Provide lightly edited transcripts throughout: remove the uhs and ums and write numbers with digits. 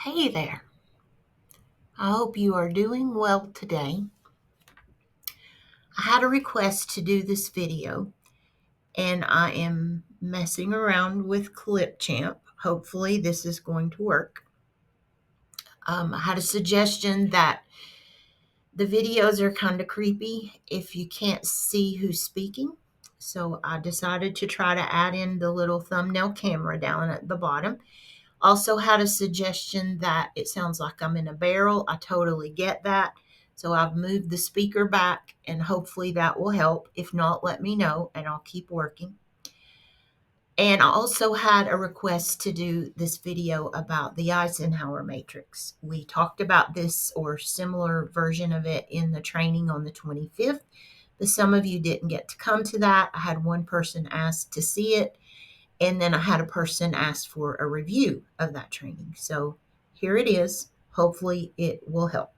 Hey there. I hope you are doing well today. I had a request to do this video and I am messing around with Clipchamp. Hopefully this is going to work. I had a suggestion that the videos are kind of creepy if you can't see who's speaking. So I decided to try to add in the little thumbnail camera down at the bottom. Also had a suggestion that it sounds like I'm in a barrel. I totally get that. So I've moved the speaker back and hopefully that will help. If not, let me know and I'll keep working. And I also had a request to do this video about the Eisenhower Matrix. We talked about this or similar version of it in the training on the 25th, but some of you didn't get to come to that. I had one person ask to see it, and then I had a person ask for a review of that training. So here it is. Hopefully it will help.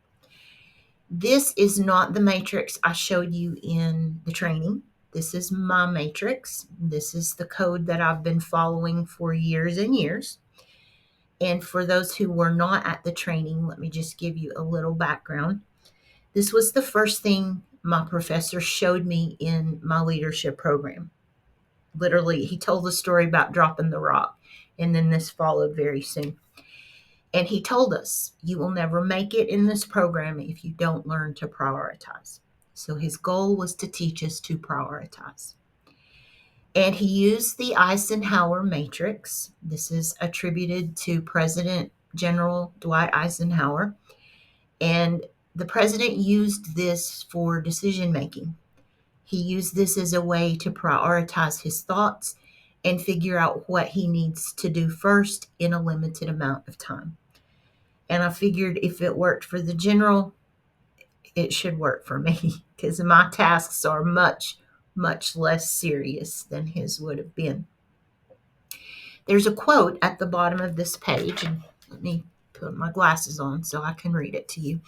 This is not the matrix I showed you in the training. This is my matrix. This is the code that I've been following for years and years. And for those who were not at the training, let me just give you a little background. This was the first thing my professor showed me in my leadership program. Literally, he told the story about dropping the rock, and then this followed very soon. And he told us, you will never make it in this program if you don't learn to prioritize. So his goal was to teach us to prioritize. And he used the Eisenhower Matrix. This is attributed to President General Dwight Eisenhower. And the president used this for decision making. He used this as a way to prioritize his thoughts and figure out what he needs to do first in a limited amount of time. And I figured if it worked for the general, it should work for me because my tasks are much, much less serious than his would have been. There's a quote at the bottom of this page, and let me put my glasses on so I can read it to you.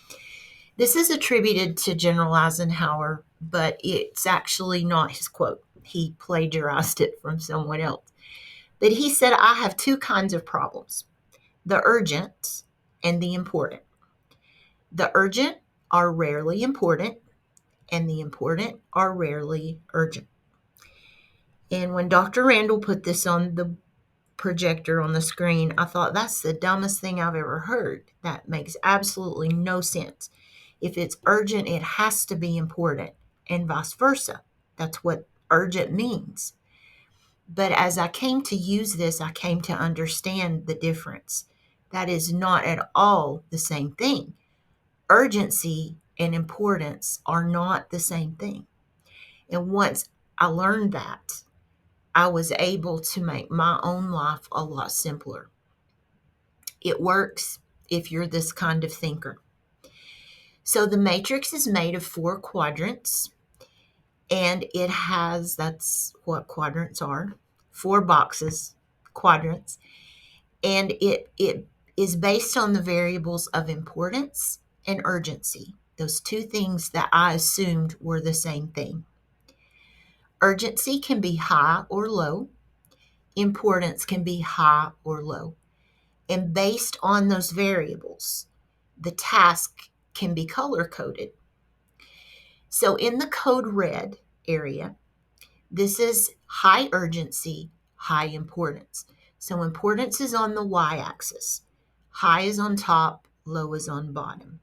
This is attributed to General Eisenhower, but it's actually not his quote. He plagiarized it from someone else. But he said, I have two kinds of problems, the urgent and the important. The urgent are rarely important, and the important are rarely urgent. And when Dr. Randall put this on the projector on the screen, I thought that's the dumbest thing I've ever heard. That makes absolutely no sense. If it's urgent, it has to be important, and vice versa. That's what urgent means. But as I came to use this, I came to understand the difference. That is not at all the same thing. Urgency and importance are not the same thing. And once I learned that, I was able to make my own life a lot simpler. It works if you're this kind of thinker. So the matrix is made of 4 quadrants, and it has, that's what quadrants are, 4 boxes, quadrants, and it is based on the variables of importance and urgency, those two things that I assumed were the same thing. Urgency can be high or low. Importance can be high or low. And based on those variables, the task can be color-coded. So in the code red area, this is high urgency, high importance. So importance is on the y-axis. High is on top, low is on bottom.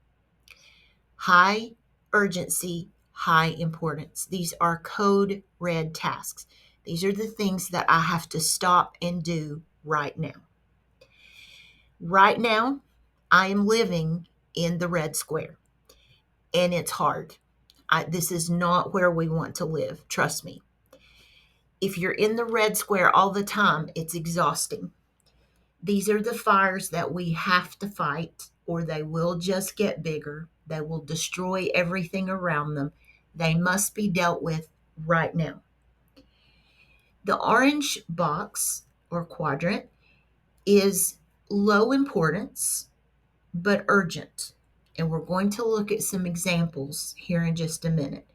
High urgency, high importance. These are code red tasks. These are the things that I have to stop and do right now. Right now, I am living in the red square, and it's hard. This is not where we want to live, trust me. If you're in the red square all the time, it's exhausting. These are the fires that we have to fight, or they will just get bigger. They will destroy everything around them. They must be dealt with right now. The orange box or quadrant is low importance, but urgent. And we're going to look at some examples here in just a minute.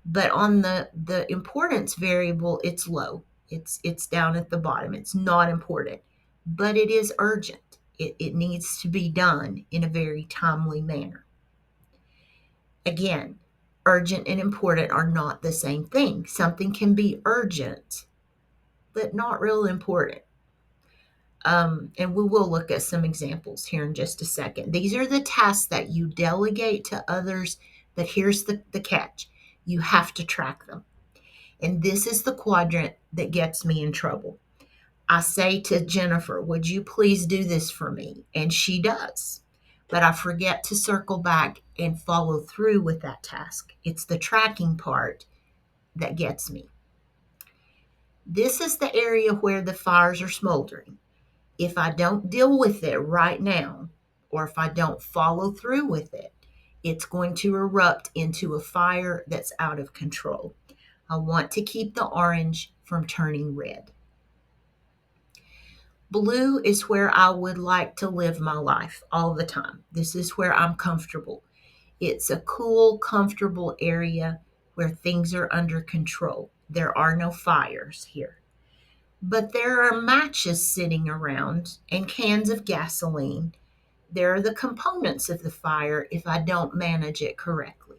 But on the importance variable, it's low. It's down at the bottom. It's not important, but it is urgent. It needs to be done in a very timely manner. Again, urgent and important are not the same thing. Something can be urgent, but not real important. And we will look at some examples here in just a second. These are the tasks that you delegate to others, but here's the catch. You have to track them. And this is the quadrant that gets me in trouble. I say to Jennifer, would you please do this for me? And she does. But I forget to circle back and follow through with that task. It's the tracking part that gets me. This is the area where the fires are smoldering. If I don't deal with it right now, or if I don't follow through with it, it's going to erupt into a fire that's out of control. I want to keep the orange from turning red. Blue is where I would like to live my life all the time. This is where I'm comfortable. It's a cool, comfortable area where things are under control. There are no fires here. But there are matches sitting around and cans of gasoline. There are the components of the fire if I don't manage it correctly.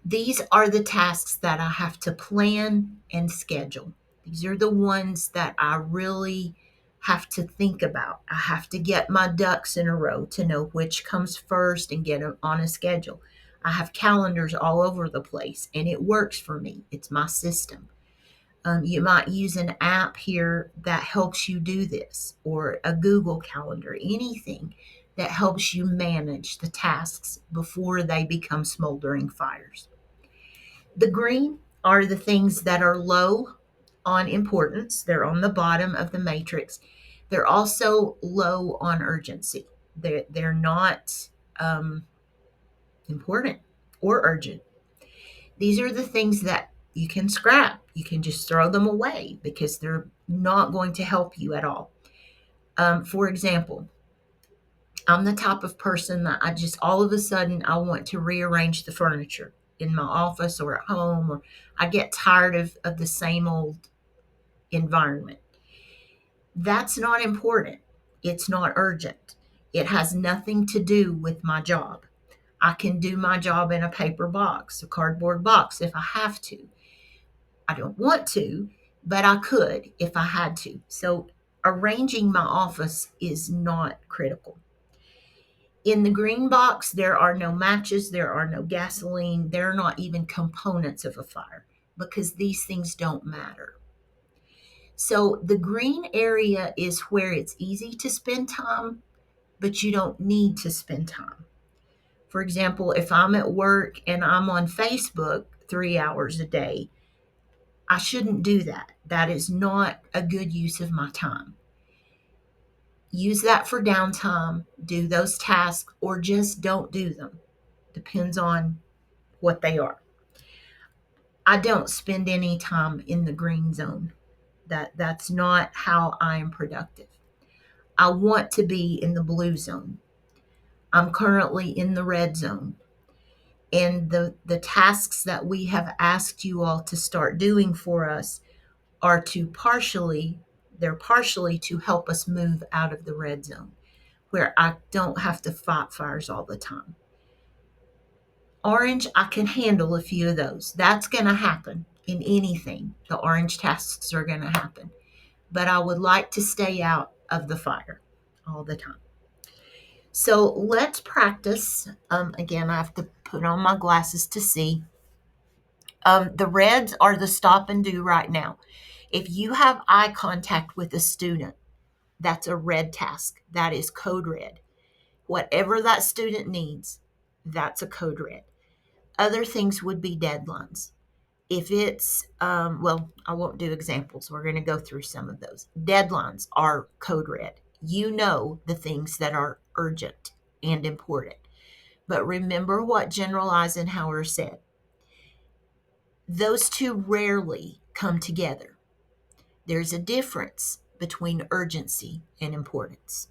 These are the tasks that I have to plan and schedule. These are the ones that I really have to think about. I have to get my ducks in a row to know which comes first and get them on a schedule. I have calendars all over the place, and it works for me. It's my system. You might use an app here that helps you do this, or a Google Calendar, anything that helps you manage the tasks before they become smoldering fires. The green are the things that are low on importance. They're on the bottom of the matrix. They're also low on urgency. They're not important or urgent. These are the things that you can scrap. You can just throw them away because they're not going to help you at all. For example, I'm the type of person that I just all of a sudden I want to rearrange the furniture in my office or at home, or I get tired of the same old environment. That's not important. It's not urgent. It has nothing to do with my job. I can do my job in a paper box, a cardboard box if I have to. I don't want to, but I could if I had to. So arranging my office is not critical. In the green box, there are no matches, there are no gasoline, there are not even components of a fire because these things don't matter. So the green area is where it's easy to spend time, but you don't need to spend time. For example, if I'm at work and I'm on Facebook 3 hours a day, I shouldn't do that. That is not a good use of my time. Use that for downtime, do those tasks, or just don't do them. Depends on what they are. I don't spend any time in the green zone. That's not how I am productive. I want to be in the blue zone. I'm currently in the red zone. And the tasks that we have asked you all to start doing for us are they're partially to help us move out of the red zone where I don't have to fight fires all the time. Orange, I can handle a few of those. That's going to happen in anything. The orange tasks are going to happen. But I would like to stay out of the fire all the time. So let's practice. Again, I have to put on my glasses to see. The reds are the stop and do right now. If you have eye contact with a student, that's a red task. That is code red. Whatever that student needs, that's a code red. Other things would be deadlines. If it's, well, I won't do examples. We're going to go through some of those. Deadlines are code red. You know the things that are urgent and important. But remember what General Eisenhower said. Those two rarely come together. There's a difference between urgency and importance.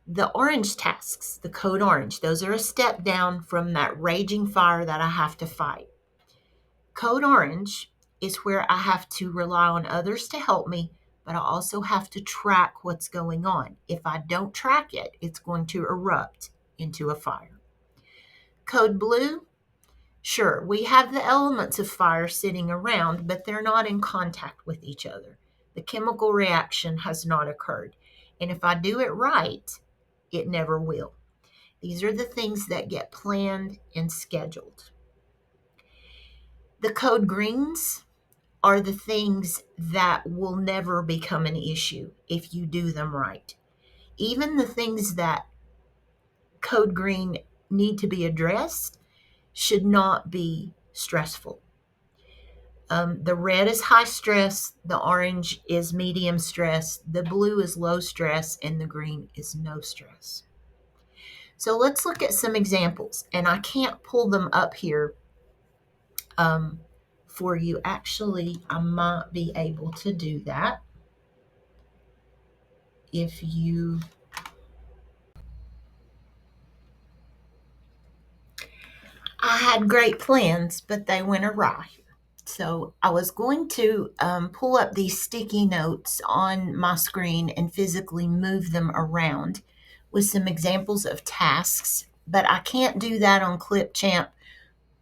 The orange tasks, the code orange, those are a step down from that raging fire that I have to fight. Code orange is where I have to rely on others to help me, but I also have to track what's going on. If I don't track it, it's going to erupt into a fire. Code blue, sure, we have the elements of fire sitting around, but they're not in contact with each other. The chemical reaction has not occurred. And if I do it right, it never will. These are the things that get planned and scheduled. The code greens are the things that will never become an issue if you do them right. Even the things that code green need to be addressed should not be stressful. The red is high stress, the orange is medium stress, the blue is low stress, and the green is no stress. So let's look at some examples, and I can't pull them up here for you. Actually, I might be able to do that if you... I had great plans, but they went awry. So I was going to pull up these sticky notes on my screen and physically move them around with some examples of tasks, but I can't do that on Clipchamp.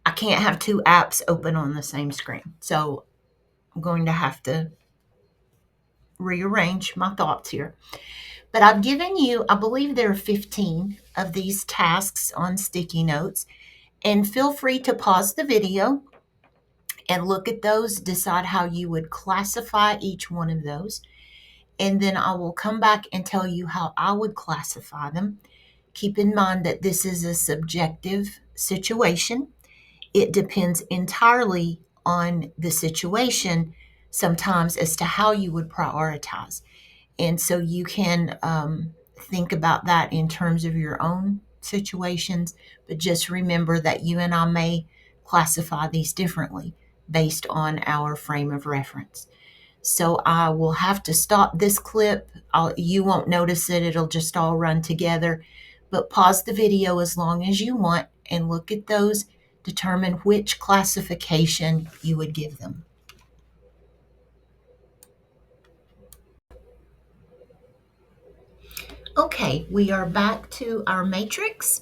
I can't have two apps open on the same screen. So I'm going to have to rearrange my thoughts here. But I've given you, I believe there are 15 of these tasks on sticky notes, and feel free to pause the video and look at those, decide how you would classify each one of those. And then I will come back and tell you how I would classify them. Keep in mind that this is a subjective situation. It depends entirely on the situation sometimes as to how you would prioritize. And so you can think about that in terms of your own situations, but just remember that you and I may classify these differently based on our frame of reference. So I will have to stop this clip. You won't notice it. It'll just all run together. But pause the video as long as you want and look at those. Determine which classification you would give them. Okay, we are back to our matrix.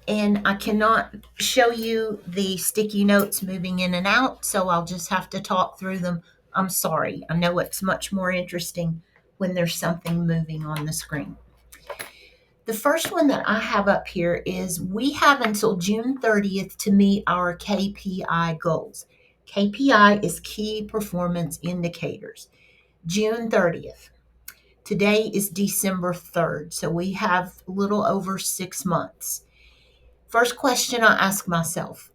And I cannot show you the sticky notes moving in and out, so I'll just have to talk through them. I'm sorry. I know it's much more interesting when there's something moving on the screen. The first one that I have up here is we have until June 30th to meet our KPI goals. KPI is key performance indicators. June 30th. Today is December 3rd, so we have a little over 6 months. First question I ask myself,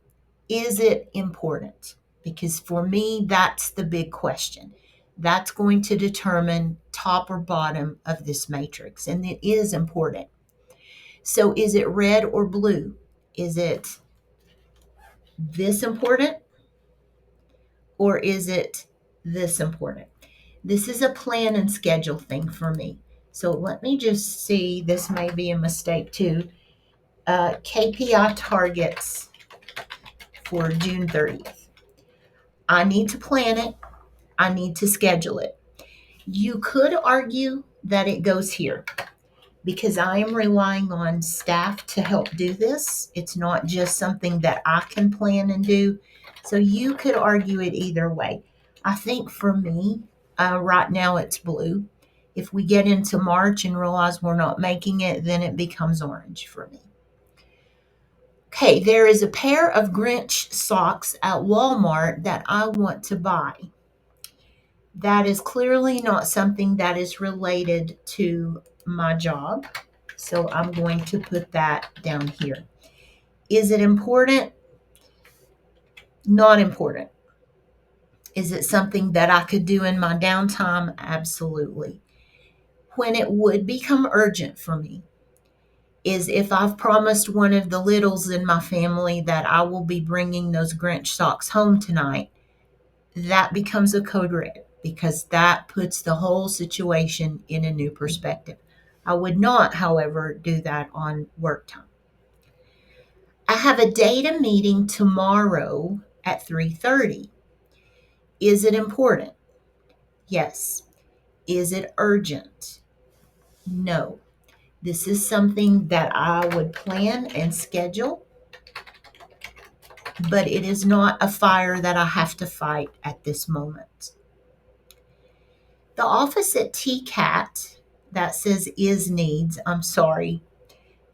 is it important? Because for me, that's the big question. That's going to determine top or bottom of this matrix, and it is important. So is it red or blue? Is it this important? Or is it this important? This is a plan and schedule thing for me. So let me just see, this may be a mistake too. KPI targets for June 30th. I need to plan it. I need to schedule it. You could argue that it goes here because I am relying on staff to help do this. It's not just something that I can plan and do. So you could argue it either way. I think for me, right now it's blue. If we get into March and realize we're not making it, then it becomes orange for me. Okay, there is a pair of Grinch socks at Walmart that I want to buy. That is clearly not something that is related to my job, so I'm going to put that down here. Is it important? Not important. Is it something that I could do in my downtime? Absolutely. When it would become urgent for me is if I've promised one of the littles in my family that I will be bringing those Grinch socks home tonight. That becomes a code red because that puts the whole situation in a new perspective. I would not, however, do that on work time. I have a data meeting tomorrow at 3:30. Is it important? Yes. Is it urgent? No. This is something that I would plan and schedule, but it is not a fire that I have to fight at this moment. The office at TCAT, that says is needs, I'm sorry,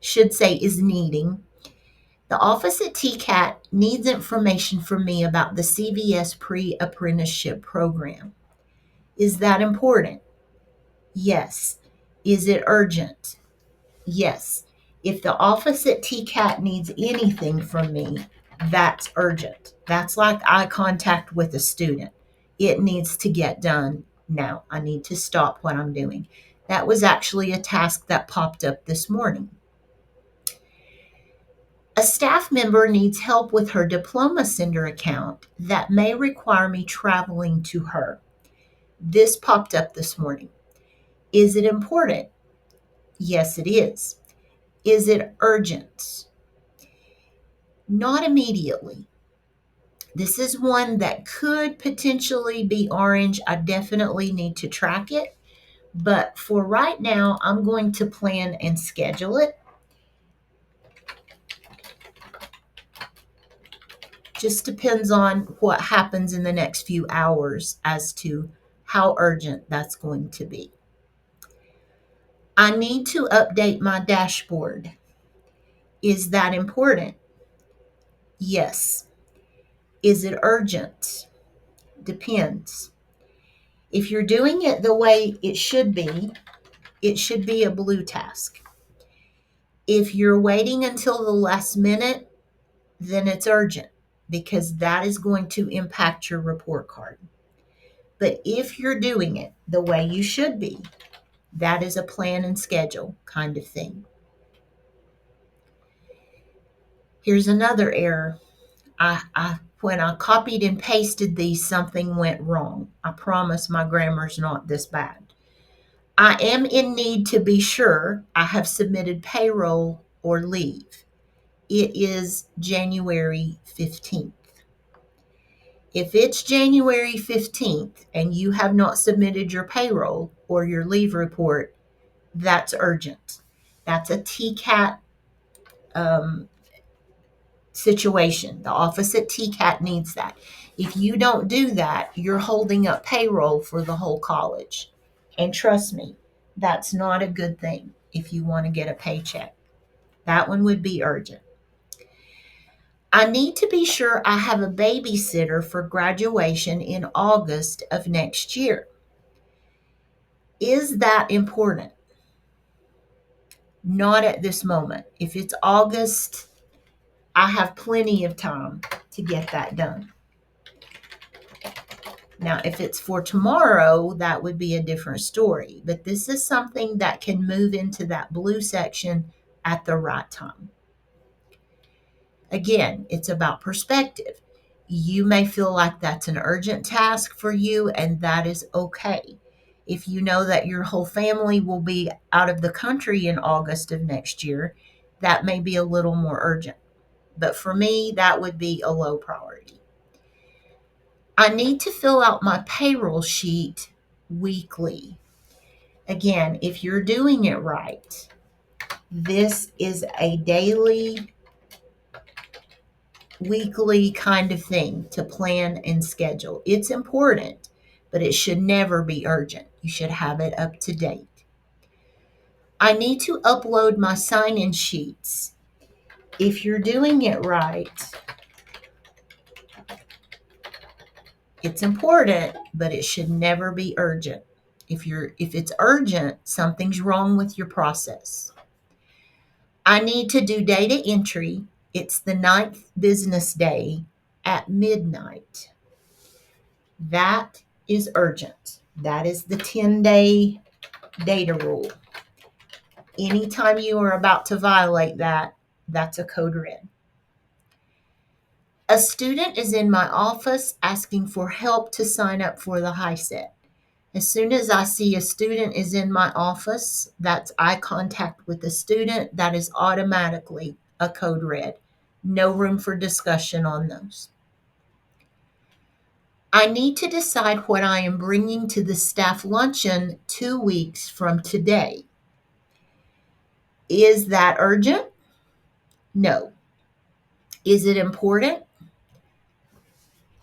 should say is needing. The office at TCAT needs information from me about the CVS pre-apprenticeship program. Is that important? Yes. Is it urgent? Yes. If the office at TCAT needs anything from me, that's urgent. That's like eye contact with a student. It needs to get done now. I need to stop what I'm doing. That was actually a task that popped up this morning. A staff member needs help with her diploma sender account that may require me traveling to her. This popped up this morning. Is it important? Yes, it is. Is it urgent? Not immediately. This is one that could potentially be orange. I definitely need to track it. But for right now, I'm going to plan and schedule it. Just depends on what happens in the next few hours as to how urgent that's going to be. I need to update my dashboard. Is that important? Yes. Is it urgent? Depends. If you're doing it the way it should be a blue task. If you're waiting until the last minute, then it's urgent because that is going to impact your report card. But if you're doing it the way you should be, that is a plan and schedule kind of thing. Here's another error. When I copied and pasted these, something went wrong. I promise my grammar's not this bad. I am in need to be sure I have submitted payroll or leave. It is January 15th. If it's January 15th and you have not submitted your payroll or your leave report, that's urgent. That's a TCAT situation. The office at TCAT needs that. If you don't do that, you're holding up payroll for the whole college. And trust me, that's not a good thing if you want to get a paycheck. That one would be urgent. I need to be sure I have a babysitter for graduation in August of next year. Is that important? Not at this moment. If it's August, I have plenty of time to get that done. Now, if it's for tomorrow, that would be a different story. But this is something that can move into that blue section at the right time. Again, it's about perspective. You may feel like that's an urgent task for you, and that is okay. If you know that your whole family will be out of the country in August of next year, that may be a little more urgent. But for me, that would be a low priority. I need to fill out my payroll sheet weekly. Again, if you're doing it right, this is a daily, weekly kind of thing to plan and schedule. It's important, but it should never be urgent. You should have it up to date. I need to upload my sign-in sheets. If you're doing it right, it's important, but it should never be urgent. If it's urgent, something's wrong with your process. I need to do data entry. It's the 9th business day at midnight. That is urgent. That is the 10-day data rule. Anytime you are about to violate that, that's a code red. A student is in my office asking for help to sign up for the HiSET. As soon as I see a student is in my office, that's eye contact with the student, that is automatically a code red. No room for discussion on those. I need to decide what I am bringing to the staff luncheon 2 weeks from today. Is that urgent? No. Is it important?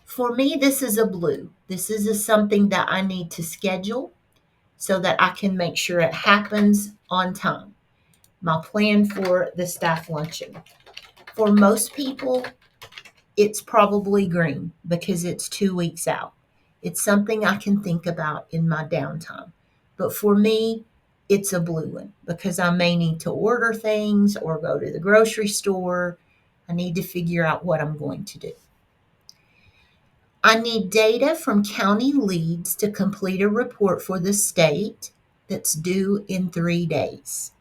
For me, this is a blue. This is something that I need to schedule so that I can make sure it happens on time. My plan for the staff luncheon. For most people, it's probably green because it's 2 weeks out. It's something I can think about in my downtime. But for me, it's a blue one because I may need to order things or go to the grocery store. I need to figure out what I'm going to do. I need data from county leads to complete a report for the state that's due in 3 days.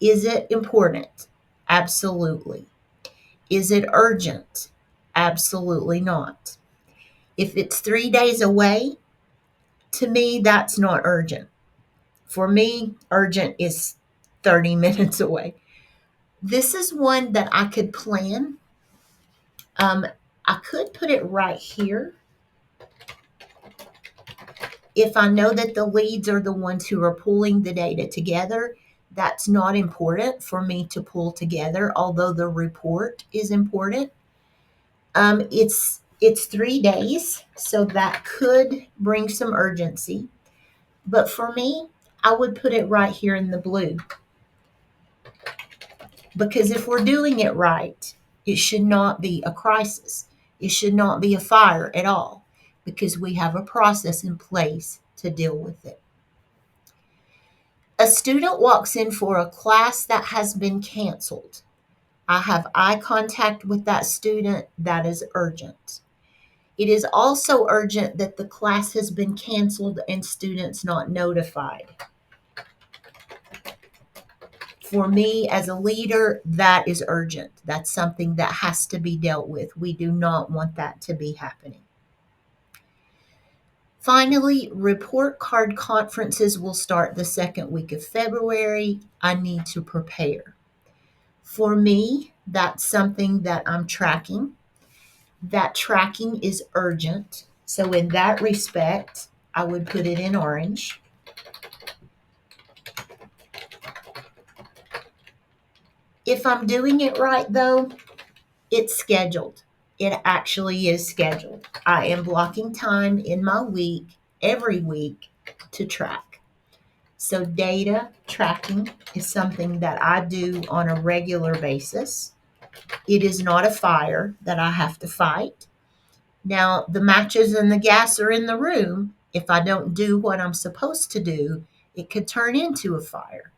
Is it important? Absolutely. Is it urgent? Absolutely not. If it's 3 days away, to me, that's not urgent. For me, urgent is 30 minutes away. This is one that I could plan. I could put it right here if I know that the leads are the ones who are pulling the data together. That's not important for me to pull together, although the report is important. It's 3 days, so that could bring some urgency. But for me, I would put it right here in the blue. Because if we're doing it right, it should not be a crisis. It should not be a fire at all because we have a process in place to deal with it. A student walks in for a class that has been canceled. I have eye contact with that student. That is urgent. It is also urgent that the class has been canceled and students not notified. For me as a leader, that is urgent. That's something that has to be dealt with. We do not want that to be happening. Finally, report card conferences will start the second week of February. I need to prepare. For me, that's something that I'm tracking. That tracking is urgent. So in that respect, I would put it in orange. If I'm doing it right though, it's scheduled. It actually is scheduled. I am blocking time in my week, every week, to track. So data tracking is something that I do on a regular basis. It is not a fire that I have to fight. Now, the matches and the gas are in the room. If I don't do what I'm supposed to do, it could turn into a fire.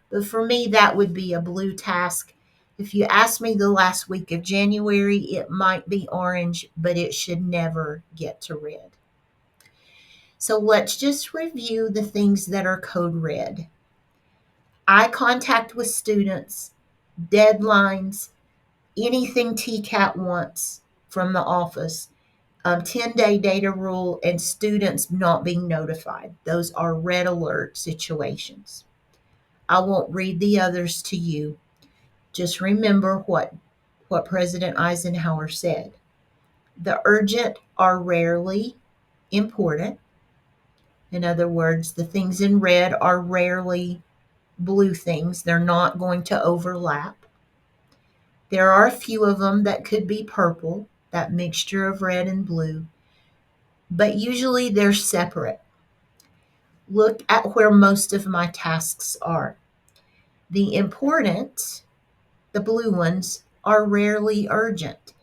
But for me, that would be a blue task. If you ask me the last week of January, it might be orange, but it should never get to red. So let's just review the things that are code red. Eye contact with students, deadlines, anything TCAT wants from the office, 10-day data rule, and students not being notified. Those are red alert situations. I won't read the others to you. Just remember what President Eisenhower said. The urgent are rarely important. In other words, the things in red are rarely blue things. They're not going to overlap. There are a few of them that could be purple, that mixture of red and blue, but usually they're separate. Look at where most of my tasks are. The important, the blue ones, are rarely urgent.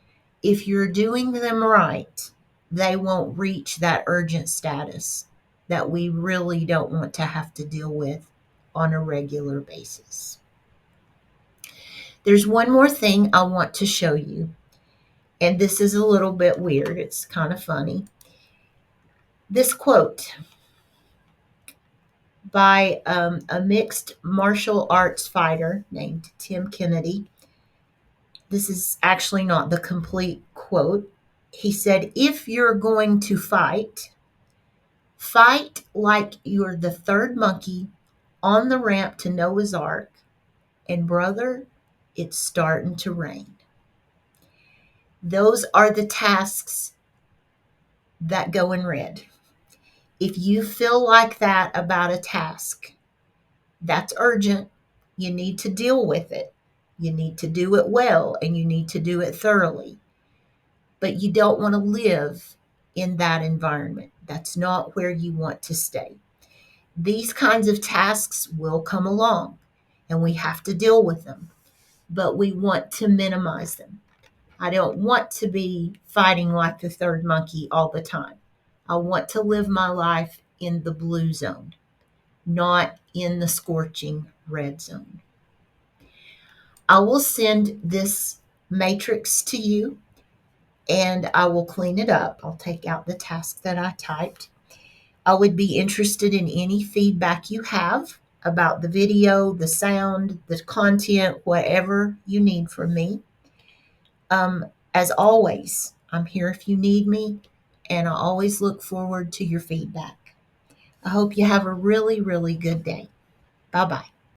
If you're doing them right, they won't reach that urgent status that we really don't want to have to deal with on a regular basis. There's one more thing I want to show you, and this is a little bit weird. It's kind of funny. This quote by a mixed martial arts fighter named Tim Kennedy. This is actually not the complete quote. He said, "If you're going to fight, fight like you're the third monkey on the ramp to Noah's Ark, and brother, it's starting to rain." Those are the tasks that go in red. If you feel like that about a task, that's urgent. You need to deal with it. You need to do it well and you need to do it thoroughly. But you don't want to live in that environment. That's not where you want to stay. These kinds of tasks will come along and we have to deal with them, but we want to minimize them. I don't want to be fighting like the third monkey all the time. I want to live my life in the blue zone, not in the scorching red zone. I will send this matrix to you and I will clean it up. I'll take out the task that I typed. I would be interested in any feedback you have about the video, the sound, the content, whatever you need from me. As always, I'm here if you need me, and I always look forward to your feedback. I hope you have a really, really good day. Bye bye.